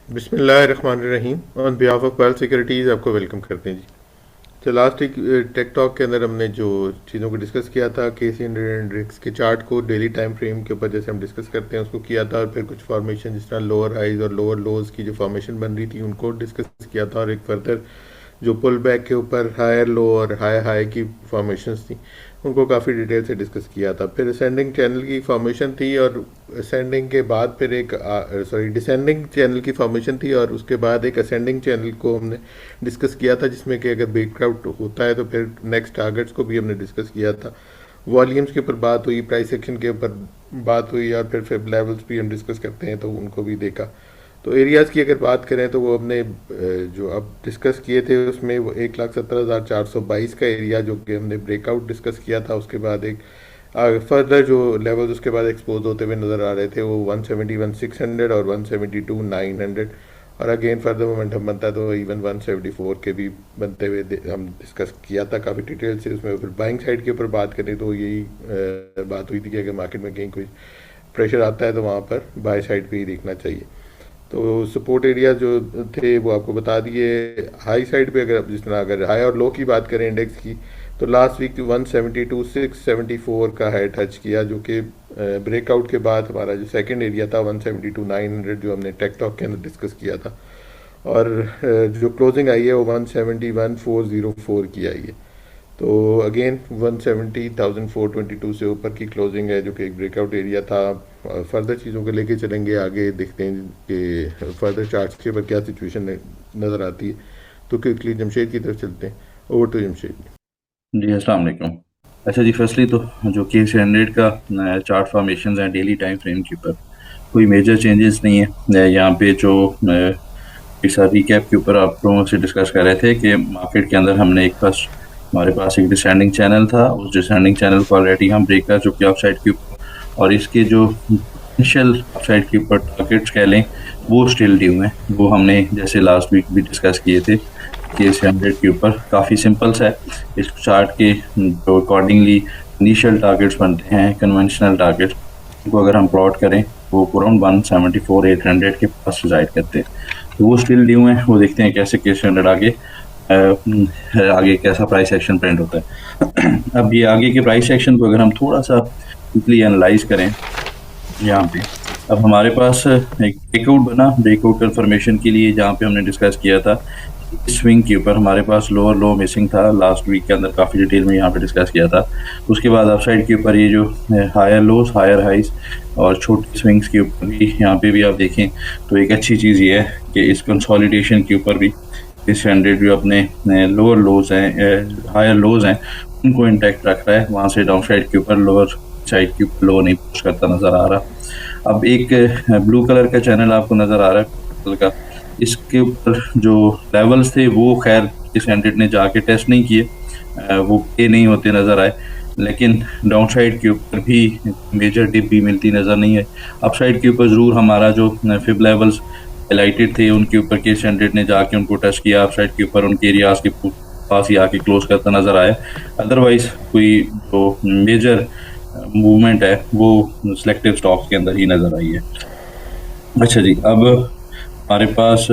बिस्मिल्लाहिर्रहमानिर्रहीम। On behalf of wealth securities आपको welcome करते हैं जी। तो लास्ट एक टेक टॉक के अंदर हमने जो चीज़ों को डिस्कस किया था, केसी इंडेक्स के चार्ट को डेली टाइम फ्रेम के ऊपर जैसे हम डिस्कस करते हैं उसको किया था, और फिर कुछ फॉर्मेशन जिस तरह लोअर हाइज और लोअर लोज की जो फॉर्मेशन बन रही थी उनको डिस्कस किया था, और एक फर्दर जो पुल बैक के ऊपर हायर लो और हाई हाई की फॉर्मेशंस थी उनको काफ़ी डिटेल से डिस्कस किया था। फिर असेंडिंग चैनल की फॉर्मेशन थी, और असेंडिंग के बाद फिर एक डिसेंडिंग चैनल की फॉर्मेशन थी, और उसके बाद एक असेंडिंग चैनल को हमने डिस्कस किया था, जिसमें कि अगर ब्रेकआउट होता है तो फिर नेक्स्ट टारगेट्स को भी हमने डिस्कस किया था। वॉल्यूम्स के ऊपर बात हुई, प्राइस एक्शन के ऊपर बात हुई, और फिर लेवल्स भी हम डिस्कस करते हैं तो उनको भी देखा। तो एरियाज़ की अगर बात करें तो वो हमने जो अब डिस्कस किए थे उसमें वो 1,17,422 का एरिया जो कि हमने ब्रेकआउट डिस्कस किया था, उसके बाद एक फर्दर जो लेवल्स उसके बाद एक्सपोज होते हुए नज़र आ रहे थे वो 171,600 और 172,900, और अगेन फर्दर मोमेंटम बनता है तो इवन 174 के भी बनते हुए हम डिस्कस किया था काफ़ी डिटेल से। उसमें फिर बाइंग साइड के ऊपर बात करें तो यही बात हुई थी कि अगर मार्केट में कहीं कोई प्रेशर आता है तो वहाँ पर बाय साइड पे ही देखना चाहिए। तो सपोर्ट एरिया जो थे वो आपको बता दिए। हाई साइड पे अगर जिस तरह अगर हाई और लो की बात करें इंडेक्स की, तो लास्ट वीक 172,674 का हाई टच किया, जो कि ब्रेकआउट के बाद हमारा जो सेकंड एरिया था 172,900 जो हमने टेक टॉक के अंदर डिस्कस किया था, और जो क्लोजिंग आई है वो 171,404 की आई है। तो अगेन 170,422 से ऊपर की क्लोजिंग है, जो कि एक ब्रेकआउट एरिया था। फर्दर चीज़ों को लेके चलेंगे आगे, देखते हैं कि फर्दर चार्ट्स के ऊपर क्या सिचुएशन नज़र आती है। तो क्विकली जमशेद की तरफ चलते हैं। Over to Jamshed. जी अस्सलाम वालेकुम। अच्छा जी, फर्स्टली तो जो के स्टैंडर्ड का चार्ट फॉर्मेशन है डेली टाइम फ्रेम के ऊपर कोई मेजर चेंजेस नहीं है। यहाँ पे जो एक साथ रिकैप के ऊपर आप लोगों से डिस्कस कर रहे थे कि मार्केट के अंदर हमने एक फर्स्ट हमारे पास एक डिसेंडिंग चैनल था, उस डिसेंडिंग चैनल को ऑलरेडी हम ब्रेक कर चुके हैं अपसाइड के ऊपर, और इसके जो पोटेंशियल अपसाइड के ऊपर टारगेट्स कह लें वो स्टिल ड्यू हैं। वो हमने जैसे लास्ट वीक भी डिस्कस किए थे के 100 के ऊपर काफ़ी सिंपल सा है। इस चार्ट के जो अकॉर्डिंगली इनिशियल टारगेट्स बनते हैं कन्वेंशनल टारगेट्स, उनको अगर हम प्लॉट करें वो अराउंड 174,800 के पास रिजाइड करते हैं। तो वो स्टिल ड्यू हैं, वो देखते हैं कैसे के 100 आगे कैसा प्राइस एक्शन प्रिंट होता है। अब ये आगे के प्राइस एक्शन को अगर हम थोड़ा सा क्विकली एनालाइज करें यहाँ पे, अब हमारे पास एक ब्रेकआउट बना, ब्रेकआउट कंफर्मेशन के लिए जहाँ पे हमने डिस्कस किया था स्विंग के ऊपर हमारे पास लोअर लो मिसिंग था, लास्ट वीक के अंदर काफ़ी डिटेल में यहाँ पे डिस्कस किया था। उसके बाद अपसाइड के ऊपर ये जो हायर लोज हायर हाइज और छोटी स्विंग्स के ऊपर भी यहाँ पे भी आप देखें तो एक अच्छी चीज़ ये है कि इस कंसोलिडेशन के ऊपर भी इस 100 जो अपने लोअर लोज हैं हायर लोज हैं उनको इंटैक्ट रख रहा है, वहाँ से डाउन साइड के ऊपर लोअर साइड के ऊपर लो नहीं पुश करता नज़र आ रहा। अब एक ब्लू कलर का चैनल आपको नज़र आ रहा है का, इसके ऊपर जो लेवल्स थे वो खैर इस कैंडिडेट ने जाके टेस्ट नहीं किए, वो पे नहीं होते नज़र आए, लेकिन डाउन साइड के ऊपर भी मेजर डिप भी मिलती नज़र नहीं है। अप साइड के ऊपर ज़रूर हमारा जो फिब लेवल्स हाईलाइटेड थे उनके ऊपर के कैंडिडेट ने जाके उनको टेस्ट किया, अप साइड के ऊपर उनके एरियाज के पास ही आके क्लोज करता नज़र आया। अदरवाइज कोई जो मेजर मूवमेंट है वो सिलेक्टिव स्टॉक्स के अंदर ही नज़र आई है। अच्छा जी, अब हमारे पास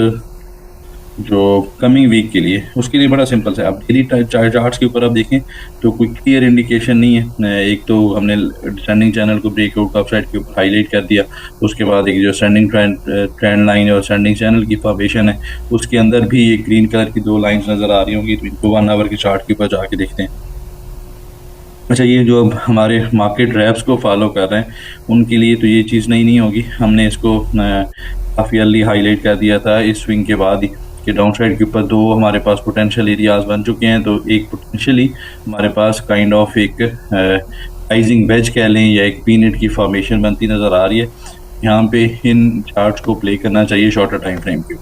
जो कमिंग वीक के लिए उसके लिए बड़ा सिंपल है। अब डेली चार्ट्स के ऊपर आप देखें तो कोई क्लियर इंडिकेशन नहीं है। एक तो हमने डिसेंडिंग चैनल को ब्रेकआउट अपसाइड के ऊपर हाईलाइट कर दिया, उसके बाद एक जो सेंडिंग ट्रेंड लाइन और सेंडिंग चैनल की फॉर्मेशन है उसके अंदर भी ये ग्रीन कलर की दो लाइंस नज़र आ रही होंगी, तो इनको 1 आवर के चार्ट के ऊपर जाके देखते हैं। अच्छा, ये जो अब हमारे मार्केट रैप्स को फॉलो कर रहे हैं उनके लिए तो ये चीज़ नहीं होगी। हमने इसको काफ़ी अर्ली हाईलाइट कर दिया था इस स्विंग के बाद ही कि डाउन साइड के ऊपर दो हमारे पास पोटेंशियल एरियाज बन चुके हैं। तो एक पोटेंशियली हमारे पास काइंड ऑफ एक राइजिंग वेज कह लें या एक पीनट की फॉर्मेशन बनती नज़र आ रही है। यहाँ पे इन चार्ट्स को प्ले करना चाहिए शॉर्टर टाइम फ्रेम के।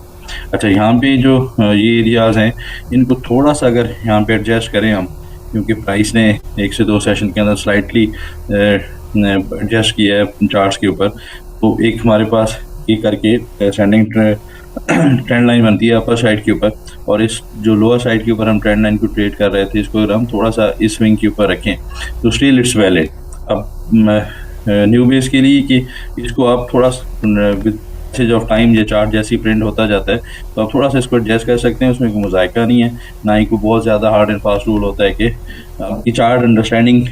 अच्छा, यहाँ पे जो ये एरियाज हैं इनको थोड़ा सा अगर यहाँ पे एडजस्ट करें हम, क्योंकि प्राइस ने 1 से 2 सेशन के अंदर स्लाइटली एडजस्ट किया है चार्ट्स के ऊपर, तो एक हमारे पास ये करके स्टैंडिंग ट्रेंड लाइन बनती है अपर साइड के ऊपर, और इस जो लोअर साइड के ऊपर हम ट्रेंड लाइन को ट्रेड कर रहे थे इसको अगर हम थोड़ा सा इस स्विंग के ऊपर रखें तो स्टिल इट्स वैलिड। अब न्यू बेस के लिए कि इसको आप थोड़ा पैसेज ऑफ टाइम ये चार्ट जैसी प्रिंट होता जाता है, तो आप थोड़ा सा इसको एडजस्ट कर सकते हैं। उसमें कोई मुज़ायका नहीं है, ना ही कोई बहुत ज़्यादा हार्ड एंड फास्ट रूल होता है कि आपकी चार्ट अंडरस्टैंडिंग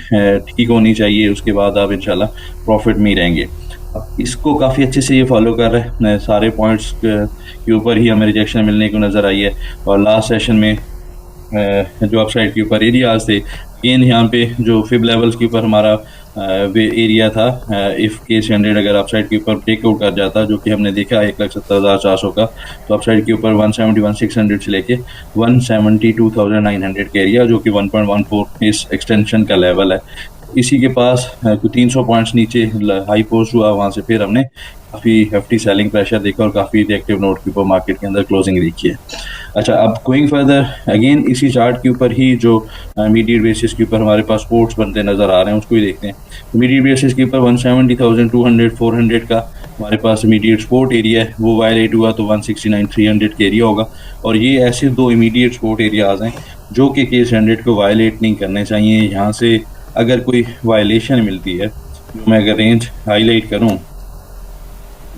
ठीक होनी चाहिए, उसके बाद आप इंशाल्लाह प्रॉफिट में ही रहेंगे। अब इसको काफ़ी अच्छे से ये फॉलो कर रहे हैं, सारे पॉइंट्स के ऊपर ही हमें रिजेक्शन मिलने को नज़र आई है। और लास्ट सेशन में जो अपसाइड के ऊपर एरियाज थे, अगेन यहाँ पे जो फिब लेवल्स के ऊपर हमारा एरिया था, इफ़ केस 100 अगर अपसाइड के ऊपर ब्रेकआउट कर जाता, जो कि हमने देखा 1,70,400 का, तो अपसाइड के ऊपर 171,600 से लेके 172,900 के एरिया, जो कि 1.14 इस एक्सटेंशन का लेवल है। इसी के पास कुछ 300 पॉइंट्स नीचे हाई पोस्ट हुआ, वहाँ से फिर हमने काफ़ी हेफ्टी सेलिंग प्रेशर देखा और काफ़ी रिएक्टिव नोट के ऊपर मार्केट के अंदर क्लोजिंग देखी है। अच्छा, अब गोइंग फर्दर अगेन इसी चार्ट के ऊपर ही जो मीडियट बेसिस के ऊपर हमारे पास सपोर्ट्स बनते नज़र आ रहे हैं, उसको ही देखते हैं। मीडियट बेसिस के ऊपर 170,200 400 का हमारे पास इमीडिएट सपोर्ट एरिया है, वो वायलेट हुआ तो 169,300 के एरिया होगा। और ये ऐसे दो इमीडिएट सपोर्ट एरियाज हैं जो कि केस 100 को वायलेट नहीं करने चाहिए। यहाँ से अगर कोई वायलेशन मिलती है, जो मैं अगर रेंज हाईलाइट करूँ,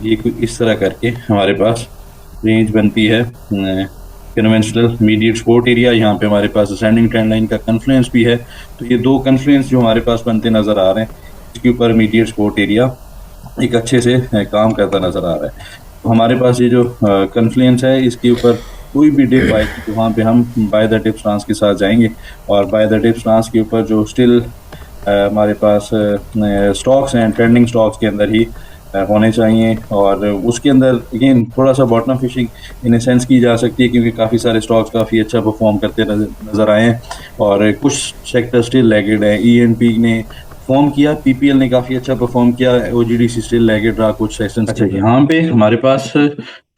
ये कुछ इस तरह करके हमारे पास रेंज बनती है कन्वेंशनल मीडियट सपोर्ट एरिया। यहाँ पे हमारे पास असेंडिंग ट्रेंड लाइन का कन्फ्लुएंस भी है, तो ये दो कन्फ्लुएंस जो हमारे पास बनते नज़र आ रहे हैं, इसके ऊपर मीडियट सपोर्ट एरिया एक अच्छे से काम करता नज़र आ रहा है। तो हमारे पास ये जो कन्फ्लुएंस है, इसके ऊपर कोई भी डिप आएगी तो वहाँ पे हम बाय द डिप स्टांस के साथ जाएंगे। और बाय द डिप स्टांस के ऊपर जो स्टिल हमारे पास स्टॉक्स हैं, ट्रेंडिंग स्टॉक्स के अंदर ही होने चाहिए। और उसके अंदर अगेन थोड़ा सा bottom fishing in a sense की जा सकती है, क्योंकि काफ़ी सारे स्टॉक्स काफ़ी अच्छा परफॉर्म करते नज़र आए हैं और कुछ सेक्टर स्टिल लैगिड है। ईएनपी ने परफॉर्म किया, पीपीएल ने काफ़ी अच्छा परफॉर्म किया, ओजीडीसी स्टिल लैगिड रहा कुछ सेक्शंस। अच्छा, यहाँ पे हमारे पास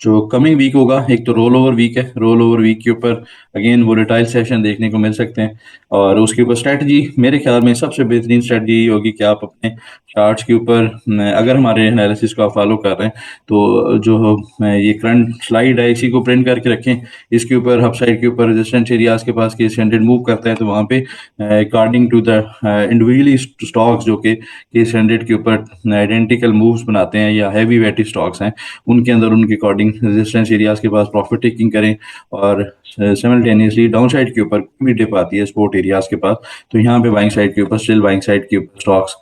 जो कमिंग वीक होगा, एक तो रोल ओवर वीक है। रोल ओवर वीक के ऊपर अगेन वोलेटाइल सेशन देखने को मिल सकते हैं। और उसके ऊपर स्ट्रेटजी मेरे ख्याल में सबसे बेहतरीन स्ट्रेटजी यही होगी कि आप अपने चार्ट्स के ऊपर, अगर हमारे एनालिसिस को आप फॉलो कर रहे हैं, तो जो ये करंट स्लाइड है इसी को प्रिंट करके रखें। इसके ऊपर हब साइड के ऊपर रेजिस्टेंस एरियाज के पास केस 100 मूव करता है, तो वहाँ पे according to the individually stocks जो कि केस 100 के ऊपर आइडेंटिकल मूव्स बनाते हैं या हैवी वेटी स्टॉक्स हैं, उनके अंदर उनके अकॉर्डिंग रेजिस्टेंस एरियाज के पास प्रॉफिट टेकिंग करें। और सिमिल्टेनियसली डाउन साइड के ऊपर भी डिप आती है सपोर्ट एरियाज के पास, तो यहाँ पे बाइंग साइड के ऊपर स्टिल बाइंग साइड के ऊपर स्टॉक्स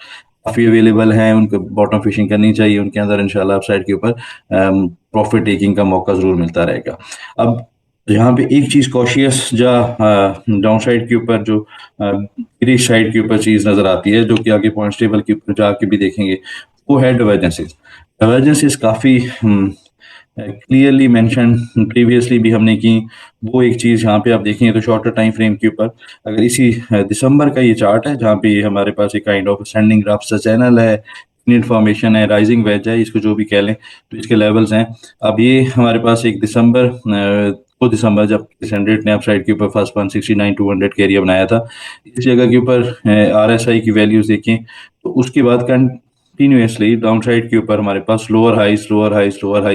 काफ़ी अवेलेबल हैं, उनको बॉटम फिशिंग करनी चाहिए। उनके अंदर इंशाल्लाह अप साइड के ऊपर प्रॉफिट टेकिंग का मौका ज़रूर मिलता रहेगा। अब यहाँ पे एक चीज़ कॉशियस जा डाउन साइड के ऊपर जो गिरिश साइड के ऊपर चीज़ नज़र आती है, जो कि आगे पॉइंट टेबल के ऊपर जाके भी देखेंगे, वो है डाइवर्जेंसेस। डाइवर्जेंसेस काफ़ी क्लियरली मेंशन प्रीवियसली भी हमने की। वो एक चीज़ यहाँ पे आप देखेंगे तो शॉर्टर टाइम फ्रेम के ऊपर अगर इसी दिसंबर का ये चार्ट है, जहाँ पे हमारे पास एक काइंड ऑफ असेंडिंग ग्राफ सा चैनल है, फॉर्मेशन है, राइजिंग वेज है, इसको जो भी कह लें, तो इसके लेवल्स हैं। अब ये हमारे पास एक दिसंबर 2 दिसंबर जब 100 ने अपसाइड के ऊपर फर्स्ट 169,200 के एरिया बनाया था, इस जगह के ऊपर RSI की वैल्यूज देखें तो उसके बाद कंटिन्यूसली डाउन साइड के ऊपर हमारे पास लोअर हाइज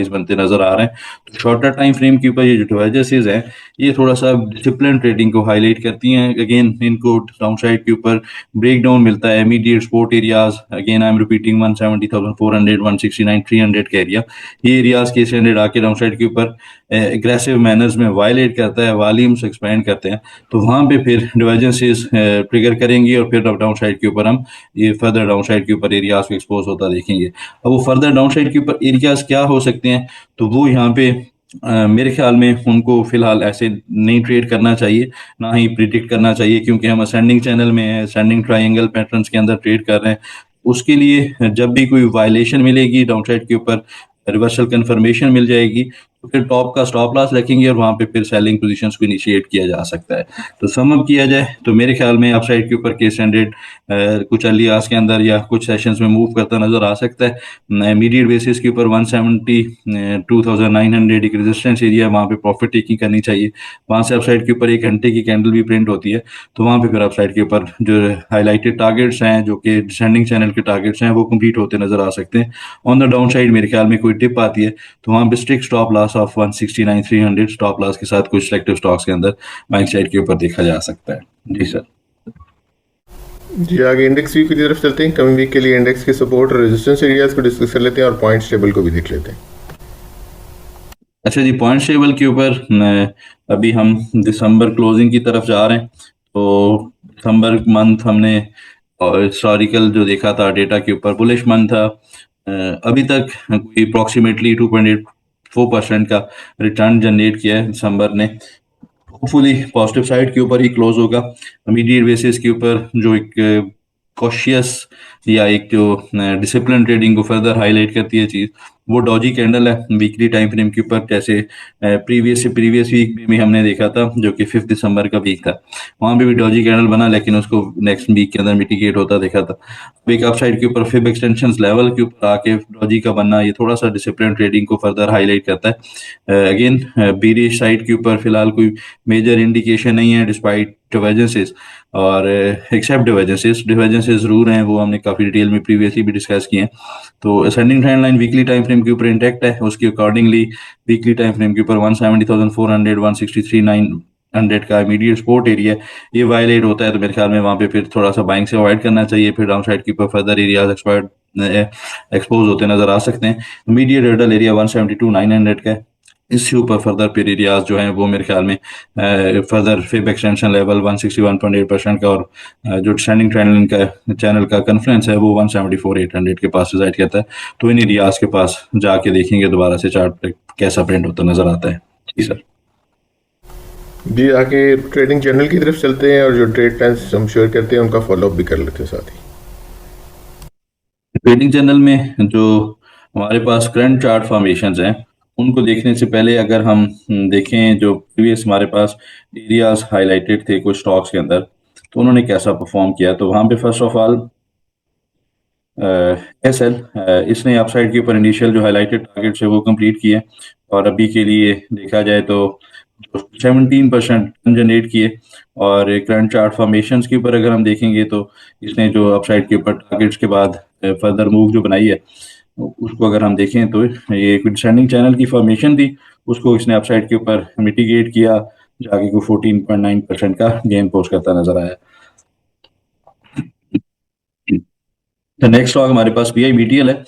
बनते नजर आ रहे हैं। तो शॉर्टर टाइम फ्रेम के ऊपर ये जो डिवाइजेसेस हैं, ये थोड़ा सा डिसिप्लिन ट्रेडिंग को हाईलाइट करती हैं। अगेन इनको डाउन साइड के ऊपर ब्रेक डाउन मिलता है, immediate support areas, again I am repeating 170,400 169,300 के एरिया, ये एरियाज के 100 आके डाउन साइड के ऊपर एग्रेसिव मैनर्स में वायलेट करता है, वॉल्यूम्स एक्सपेंड करते हैं, तो वहाँ पे फिर डिवर्जेंसेस ट्रिगर करेंगी और फिर डाउन साइड के ऊपर हम ये फर्दर डाउन साइड के ऊपर एरियाज को एक्सपोज होता देखेंगे। अब वो फर्दर डाउन साइड के ऊपर एरियाज क्या हो सकते हैं, तो वो यहाँ पे मेरे ख्याल में उनको फिलहाल ऐसे नहीं ट्रेड करना चाहिए, ना ही प्रिडिक्ट करना चाहिए, क्योंकि हम असेंडिंग चैनल में है, असेंडिंग ट्रायंगल पैटर्न्स के अंदर ट्रेड कर रहे हैं। उसके लिए जब भी कोई वायलेशन मिलेगी डाउन साइड के ऊपर, रिवर्सल कंफर्मेशन मिल जाएगी, तो फिर टॉप का स्टॉप लॉस रखेंगे और वहाँ पे फिर सेलिंग पोजीशंस को इनिशिएट किया जा सकता है। तो सम अप किया जाए तो मेरे ख्याल में अपसाइड के ऊपर केस 100 कुछ अर्ली आवर्स के अंदर या कुछ सेशंस में मूव करता नजर आ सकता है। इमीडिएट बेसिस के ऊपर 172,900 एक रेजिस्टेंस एरिया, वहाँ पे प्रॉफिट टेकिंग करनी चाहिए। वहाँ से अपसाइड के ऊपर 1 घंटे की कैंडल भी प्रिंट होती है, तो वहाँ पे फिर अपसाइड के ऊपर जो हाईलाइटेड टारगेट्स हैं, जो कि डिसेंडिंग चैनल के टारगेट्स हैं, वो कंप्लीट होते नजर आ सकते हैं। ऑन द डाउन साइड मेरे ख्याल में कोई टिप आती है तो वहाँ पे strict stop loss of 169,300 stop loss के साथ कुछ सिलेक्टिव स्टॉक्स के अंदर बाइंग साइड के ऊपर देखा जा सकता है। जी सर। जी, आगे इंडेक्स वीक की तरफ चलते हैं। कमिंग वीक के लिए इंडेक्स के सपोर्ट और रेजिस्टेंस एरियाज को डिस्कस कर लेते हैं और पॉइंट्स टेबल को भी देख लेते हैं। अच्छा जी, पॉइंट टेबल के ऊपर अभी हम दिसंबर क्लोजिंग की तरफ जा रहे हैं। तो दिसंबर मंथ हमने हिस्टोरिकल जो देखा था डेटा के ऊपर बुलिश मंथ था। अभी तक कोई अप्रोक्सीमेटली 2.84% का रिटर्न जनरेट किया है दिसंबर ने। होपफुली पॉजिटिव साइड के ऊपर ही क्लोज होगा। इमीडिएट बेसिस के ऊपर जो एक कॉशियस या एक जो डिसिप्लिन ट्रेडिंग को फर्दर हाईलाइट करती है चीज, वो डॉजी कैंडल है वीकली टाइम फ्रेम के ऊपर। जैसे प्रीवियस वीक में हमने देखा था जो कि 5 दिसंबर का वीक था, वहां पे भी डॉजी कैंडल बना, लेकिन उसको नेक्स्ट वीक के अंदर मिटिगेट होता देखा था। अब एक अपसाइड के ऊपर फिब एक्सटेंशन लेवल के ऊपर आके डॉजी का बनना, ये थोड़ा सा डिसिप्लिन ट्रेडिंग को फर्दर हाईलाइट करता है। अगेन बीरिश साइड के ऊपर फिलहाल कोई मेजर इंडिकेशन नहीं है डिस्पाइट डिवर्जेंसेस, और एक्सेप्ट डिवर्जेंसेस जरूर हैं, वो हमने काफी डिटेल में प्रीवियसली भी डिस्कस किए हैं। तो ascending trend line weekly time frame के ऊपर इंटैक्ट है, उसके अकॉर्डिंगली वीकली टाइम फ्रेम के ऊपर 170,400 163,900 का इमीडिएट सपोर्ट एरिया है, ये वायलेट होता है तो मेरे ख्याल में वहां पे फिर थोड़ा सा बाइंग से अवॉइड करना चाहिए। फिर डाउन साइड के ऊपर फर्दर एरियाज एक्सपोज होते नजर आ सकते हैं। इमीडिएट हर्डल एरिया 172,900 का है, इसके ऊपर फर्दर पेर एरियाज जो हैं वो मेरे ख्याल में फर्दर फिब एक्सटेंशन लेवल 161.8% का, और जो डिसेंडिंग ट्रेंड लाइन का चैनल का कन्फ्लुएंस है वो 174,800 के पास रिजाइड करता है। तो इन एरियाज के पास जाके देखेंगे दोबारा से चार्ट पे कैसा प्रिंट होता नजर आता है। जी सर। जी, आगे ट्रेडिंग जर्नल की तरफ चलते हैं और जो ट्रेड प्लान्स हम शेयर करते हैं उनका फॉलोअप भी कर लेते हैं साथ ही। ट्रेडिंग जर्नल में जो हमारे पास करंट चार्ट फॉर्मेशंस हैं, उनको देखने से पहले अगर हम देखें जो प्रीवियस हमारे पास एरियाज हाईलाइटेड थे कुछ स्टॉक्स के अंदर, तो उन्होंने कैसा परफॉर्म किया। तो वहाँ पे first of all S L, इसने अपसाइड के ऊपर इनिशियल जो हाईलाइटेड टारगेट्स है वो कंप्लीट किए, और अभी के लिए देखा जाए तो 17% जनरेट किए। और करंट चार्ट फॉर्मेशंस के ऊपर अगर हम देखेंगे तो इसने जो अपसाइड के ऊपर टारगेट्स के बाद फर्दर मूव जो बनाई है, उसको अगर हम देखें तो ये एक डिसेंडिंग चैनल की फॉर्मेशन थी, उसको इसने अपसाइड के ऊपर मिटिगेट किया, जाके को 14.9% का गेन पोस्ट करता नजर आया। तो नेक्स्ट स्टॉक हमारे पास PIBTL है।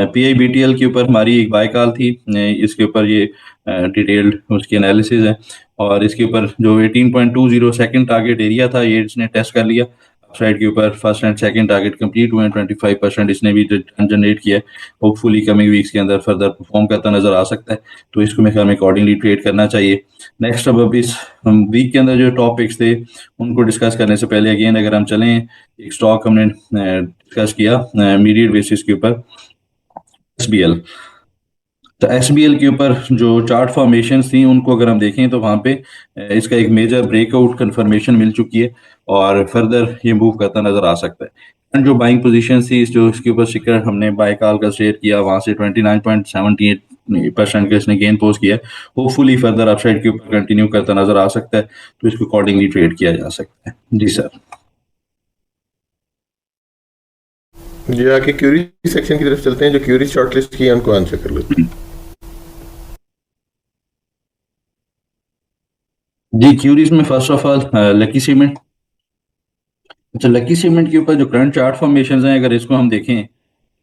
PIBTL के ऊपर हमारी एक बाय कॉल थी, इसके ऊपर ये डिटेल्ड उसकी एनालिसिस है, और इसके ऊपर जो 18.20 सेकंड टारगेट एरिया था ये इसने टेस्ट कर लिया। साइड के ऊपर first and second target complete हुए हैं, 25% इसने भी जनरेट किया है। होपफुली कमिंग वीक्स के अंदर फर्दर परफॉर्म करता नजर आ सकता है, तो इसको मेरे ख्याल में अकॉर्डिंगली ट्रेड करना चाहिए। नेक्स्ट अब इस वीक के अंदर जो टॉपिक्स थे उनको डिस्कस करने से पहले अगेन अगर हम चलें, एक स्टॉक हमने डिस्कस किया इमीडिएट बेसिस के ऊपर, SBL। तो SBL के ऊपर जो चार्ट फॉर्मेशन थी उनको अगर हम देखें तो वहां पे इसका एक मेजर ब्रेकआउट कंफर्मेशन मिल चुकी है, और फर्दर ये मूव करता नजर आ सकता है। एंड जो बाइंग पोजीशन थी जो इसके ऊपर शिकर हमने बाय कॉल का शेयर किया, वहां से 29.78% का इसने गेन पोस्ट किया। होपफुली फर्दर अपसाइड के ऊपर कंटिन्यू करता नजर आ सकता है, तो इसको अकॉर्डिंगली ट्रेड किया जा सकता है। जी सर। जी, आगे क्यूरी सेक्शन की तरफ चलते हैं। जो क्यूरी शॉर्टलिस्ट की है उनको आंसर कर लेते हैं। जी, क्यूरीज में first of all lucky cement. अच्छा, लकी सीमेंट के ऊपर जो करंट चार्ट फॉर्मेशन हैं अगर इसको हम देखें,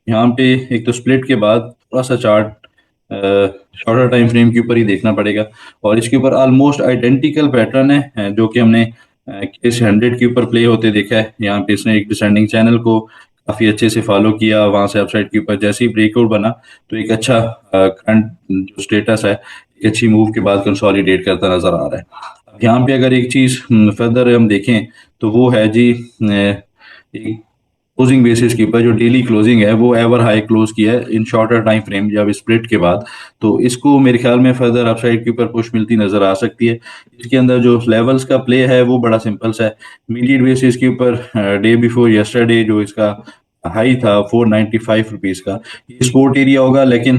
यहाँ पे एक तो स्प्लिट के बाद थोड़ा सा चार्ट शॉर्टर टाइम फ्रेम के ऊपर ही देखना पड़ेगा, और इसके ऊपर ऑलमोस्ट आइडेंटिकल पैटर्न है जो कि हमने केस 100 के ऊपर प्ले होते देखा है। यहाँ पे इसने एक डिसेंडिंग चैनल को काफी अच्छे से फॉलो किया, वहां से अपसाइड के ऊपर जैसे ही ब्रेकआउट बना तो एक अच्छा करंट जो स्टेटस है एक अच्छी मूव के बाद कंसोलिडेट करता नजर आ रहा है। अब यहाँ पे अगर एक चीज फर्दर हम देखें तो वो है जी, एक क्लोजिंग बेसिस के ऊपर जो डेली क्लोजिंग है वो एवर हाई क्लोज किया है इन शॉर्टर टाइम फ्रेम जब स्प्लिट के बाद। तो इसको मेरे ख्याल में फर्दर अपसाइड के ऊपर पुश मिलती नजर आ सकती है। इसके अंदर जो लेवल्स का प्ले है वो बड़ा सिंपल सा है। इमीडिएट बेसिस के ऊपर डे बिफोर यस्टरडे जो इसका हाई था 495 रुपीज का, ये सपोर्ट एरिया होगा, लेकिन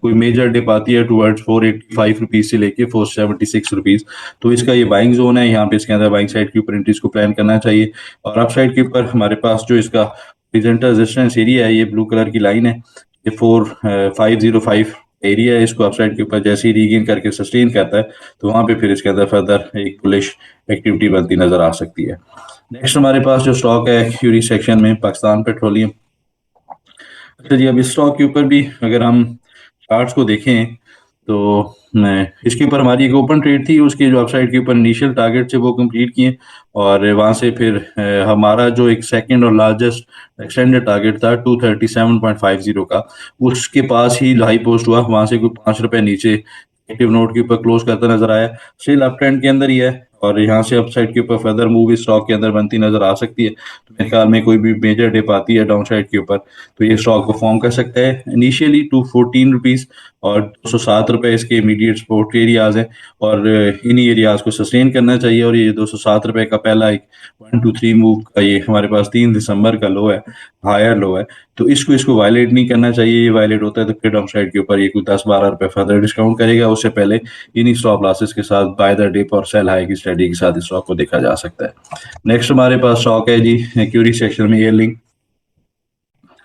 कोई मेजर डिप आती है टुवर्ड्स 485 रुपीज से लेके 476 रुपीज, तो इसका ये बाइंग जोन है। यहाँ पे इसके अंदर बाइंग साइड के ऊपर एंट्रीज को प्लान करना चाहिए। और अप साइड के ऊपर हमारे पास जो इसका प्रेजेंटर रेजिस्टेंस एरिया है, ये ब्लू कलर की लाइन है, ये 4505 एरिया है। इसको अपसाइड के ऊपर जैसे ही रीगेन करके सस्टेन करता है तो वहां पे फिर इसके अंदर फर्दर एक बुलिश एक्टिविटी बनती नजर आ सकती है। नेक्स्ट हमारे पास जो स्टॉक है क्यूरी सेक्शन में, पाकिस्तान पेट्रोलियम। अच्छा जी, अब इस स्टॉक के ऊपर भी अगर हम चार्ट्स को देखें तो इसके ऊपर हमारी एक ओपन ट्रेड थी, उसके जो अपसाइड के ऊपर इनिशियल टारगेट थे वो कंप्लीट किए, और वहां से फिर हमारा जो एक सेकंड और लार्जेस्ट एक्सटेंडेड टारगेट था 237.50 का, उसके पास ही हाई पोस्ट हुआ, वहां से कोई ₹5 नीचे एक्टिव नोट के ऊपर क्लोज करता नजर आया। स्टिल अप ट्रेंड के अंदर ही है, और यहाँ से अपसाइड के ऊपर फर्दर मूव इस स्टॉक के अंदर बनती नजर आ सकती है। तो मेरे ख्याल में कोई भी मेजर डिप आती है डाउन साइड के ऊपर तो ये स्टॉक परफॉर्म कर सकता है। इनिशियली ₹214 और ₹207 इसके इमीडिएट सपोर्ट एरियाज हैं, और इन्हीं एरियाज को सस्टेन करना चाहिए। और ये ₹207 का पहला एक 1 to 3 मूव का ये हमारे पास 3 दिसंबर का लो है, हायर लो है, तो इसको वायलेट नहीं करना चाहिए। ये वायलेट होता है तो फिर डाउन साइड के ऊपर ये कोई ₹10-12 फर्दर डिस्काउंट करेगा। उससे पहले इन्हीं स्टॉप लॉसेस के साथ बाय द डिप और सेल हाई की स्ट्रेटजी के साथ इस स्टॉक को देखा जा सकता है। नेक्स्ट हमारे पास स्टॉक है जी क्यूरी सेक्शन में एयरलिंक।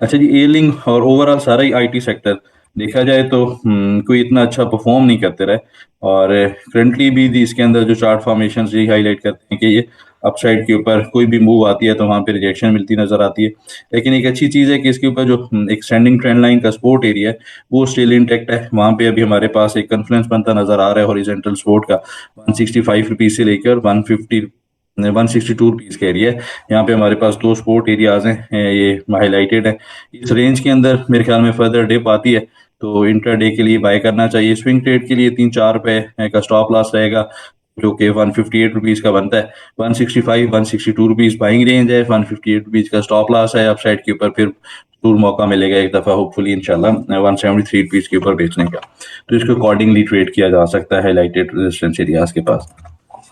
अच्छा जी, एयरलिंक और ओवरऑल सारा ही आईटी सेक्टर देखा जाए तो कोई इतना अच्छा परफॉर्म नहीं करते रहे, और करंटली भी इसके अंदर जो चार्ट फॉर्मेशन यही हाईलाइट करते हैं कि ये अपसाइड के ऊपर कोई भी मूव आती है तो वहां पे रिजेक्शन मिलती नजर आती है। लेकिन एक अच्छी चीज है कि इसके ऊपर जो एक स्टैंडिंग ट्रेंड लाइन का सपोर्ट एरिया है वो स्टिल इंटेक्ट है। वहां पे अभी हमारे पास एक कॉन्फ्लुएंस बनता नजर आ रहा है हॉरिजॉन्टल सपोर्ट का ₹165 से लेकर 162 का एरिया है। यहाँ पे हमारे पास दो सपोर्ट एरियाज हैं, ये हाईलाइटेड है। इस रेंज के अंदर मेरे ख्याल में फर्दर डिप आती है तो इंट्राडे के लिए बाय करना चाहिए। स्विंग ट्रेड के लिए ₹3-4 का स्टॉप लॉस रहेगा जो कि ₹158 का बनता है। ₹165-162 बाइंग रेंज है, ₹158 का स्टॉप लॉस है। अपसाइड के ऊपर फिर जरूर मौका मिलेगा एक दफा होपफुली इंशाल्लाह ₹173 के ऊपर बेचने का, तो इसको अकॉर्डिंगली ट्रेड किया जा सकता है हाईलाइटेड रेजिस्टेंस एरियाज के पास।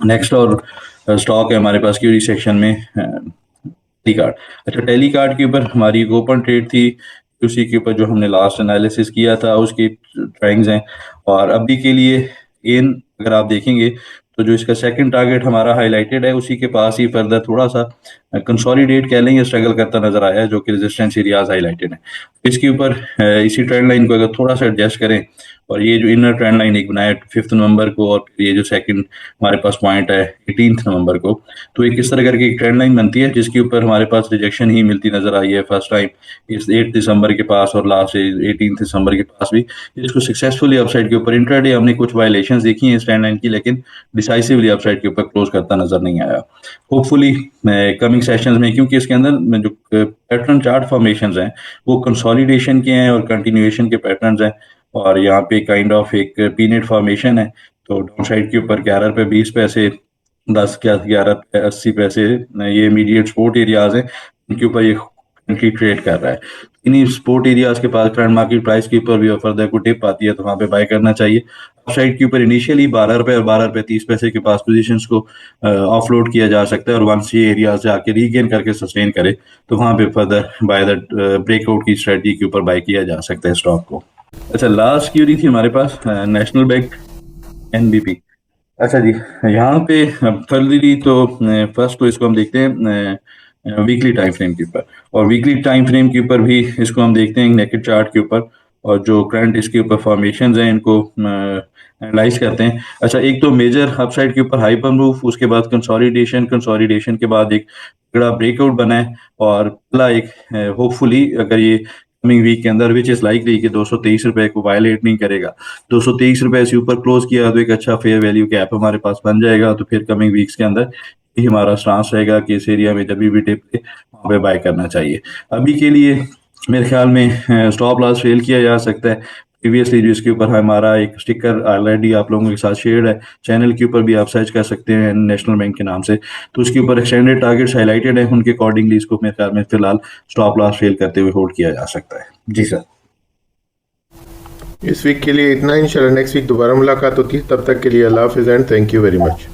नेक्स्ट और स्टॉक है हमारे पास क्यूरी सेक्शन में टेलीकार्ड। अच्छा, टेलीकार्ड के ऊपर हमारी एक ओपन ट्रेड थी, उसी के ऊपर जो हमने लास्ट एनालिसिस किया था उसकी ट्राइंग्स हैं, और अभी के लिए इन अगर आप देखेंगे तो जो इसका सेकंड टारगेट हमारा हाईलाइटेड है उसी के पास ही फर्दर थोड़ा सा कंसोलिडेट कह लेंगे स्ट्रगल करता नजर आया है, जो कि रेजिस्टेंस एरियाज हाईलाइटेड है। इसके ऊपर इसी ट्रेंड लाइन को अगर थोड़ा सा एडजस्ट करें, और ये जो इनर ट्रेंड लाइन एक बनाया 5 नवंबर को, और ये जो सेकंड हमारे पास पॉइंट है 18 नवंबर को, तो एक इस तरह करके एक ट्रेंड लाइन बनती है जिसके ऊपर हमारे पास रिजेक्शन ही मिलती नजर आई है फर्स्ट टाइम इस 8 दिसंबर के पास और लास्ट 18 दिसंबर के पास भी। इसको सक्सेसफुली अपसाइड के ऊपर इंट्राडे हमने कुछ वायलेशंस देखी हैं इस ट्रेंड लाइन की, लेकिन डिसाइसिवली अपसाइड के ऊपर क्लोज करता नजर नहीं आया। होपफुली कमिंग सेशंस में, क्योंकि इसके अंदर जो पैटर्न चार्ट फॉर्मेशंस हैं वो कंसोलिडेशन के हैं और कंटिन्यूएशन के पैटर्न्स हैं, और यहाँ पे काइंड ऑफ एक पीनेट फॉर्मेशन है। तो डाउन साइड के ऊपर ₹11.20, 10 क्या ₹11.80 ये इमीडिएट सपोर्ट एरियाज हैं इनके ऊपर ये करंटली ट्रेड कर रहा है। इन्हीं सपोर्ट एरियाज के पास करंट मार्केट प्राइस के ऊपर भी फर्दर को टिप आती है तो वहां पे बाय करना चाहिए। अपसाइड के ऊपर इनिशियली ₹12 और ₹12.30 के पास पोजीशंस को ऑफलोड किया जा सकता है, और वंस ये एरिया से आके रीगेन करके सस्टेन करे तो वहां पे फर्दर बाय द ब्रेकआउट की स्ट्रेटजी के ऊपर बाय किया जा सकता है स्टॉक को। अच्छा, लास्ट क्यूरी थी हमारे पास नेशनल बैंक एनबीपी। अच्छा जी, यहाँ पे फर्दरली तो फर्स्ट तो इसको हम देखते हैं वीकली टाइम फ्रेम के ऊपर, और वीकली टाइम फ्रेम के ऊपर भी इसको हम देखते हैं नेकेड चार्ट के ऊपर, और जो करंट इसके ऊपर फॉर्मेशंस हैं इनको एनालाइज करते हैं। अच्छा, एक तो मेजर अपसाइड के ऊपर हाइपर मूव, उसके बाद कंसोलिडेशन के बाद एक बड़ा ब्रेकआउट बना है, और पहला एक होपफुली अगर ये कमिंग वीक के अंदर विच इज लाइकली कि ₹223 को वायलेट नहीं करेगा, ₹223 से ऊपर क्लोज किया तो एक अच्छा फेयर वैल्यू गैप हमारे पास बन जाएगा। तो फिर कमिंग वीक्स के अंदर यही हमारा स्टांस रहेगा कि इस एरिया में जब भी टिप ले वहाँ पे बाय करना चाहिए। अभी के लिए मेरे ख्याल में स्टॉप लॉस फेल किया जा सकता है। प्रीवियसली जो इसके ऊपर हमारा एक स्टिकर ऑलरेडी आप लोगों के साथ शेयर है, चैनल के ऊपर भी आप सर्च कर सकते हैं नेशनल बैंक के नाम से, तो उसके ऊपर एक्सटेंडेड टारगेट्स हाईलाइटेड है, उनके अकॉर्डिंगली इसको मेरे ख्याल में फिलहाल स्टॉप लॉस फेल करते हुए होल्ड किया जा सकता है। जी सर, इस वीक के लिए इतना ही। इंशाल्लाह नेक्स्ट वीक दोबारा मुलाकात होती है, तब तक के लिए अल्लाह हाफिज़ and thank you very much.